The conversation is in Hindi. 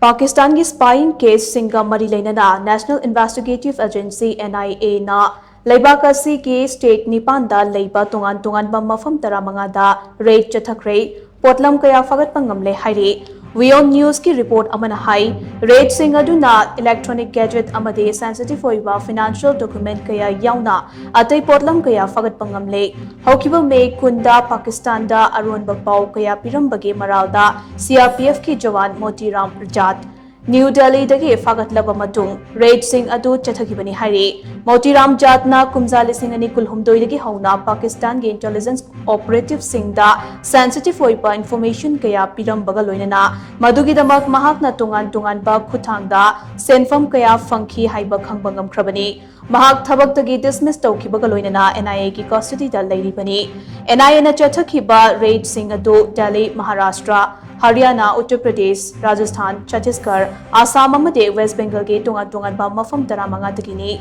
Pakistan की spying case singa mari LEINANA National Investigative Agency NIA na LEIBAK ASIGI state nipan da Leiba Tongan Tonganba Mapham taramanga da raid Chathakhre Potlam kaya Phagatpa Ngamle HAIRI WION News की रिपोर्ट अमन हाई रेड सिंह अदुना इलेक्ट्रॉनिक गैजेट अमदे सेंसिटिव होइबा फाइनेंशियल डॉक्यूमेंट कया याउना अतै पोटलम कया फगत पंगमले हौकिबा मे कुंदा पाकिस्तान दा अरोन बपाव कया पिरंबगे मरावदा सीआरपीएफ की जवान मोतीराम जाट न्यू दिल्ली दगे फागतलबा मटुंग रेड सिंह अदु चथगिबनी हाइरे मोतीराम जाटना कुमजा लिसिंग अनि कुलहुमदोइ दगे हौना पाकिस्तान के इंटेलिजेंस ऑपरेटिव सिंगदा सेंसिटिव होइबा इंफॉर्मेशन कया पिरंबगा लोइनना मदुगिदमक महाकना तोंगान तोंगानबा खुथांगदा सेनफम कया फंखी हाइबा खंगबा ngamkhrabani महाक थबक्तगी डिसमिस तौखिबगा लोइनना एनआईए की कस्टडी दा लेरिबनी एनआईए ना चथखिबा रेड सिंह अदु दिल्ली महाराष्ट्र हरियाणा उत्तर प्रदेश राजस्थान छत्तीसगढ़ आसाम अमदे वेस्ट बंगाल के तोंगान तोंगानबा मफम 15 दगिनी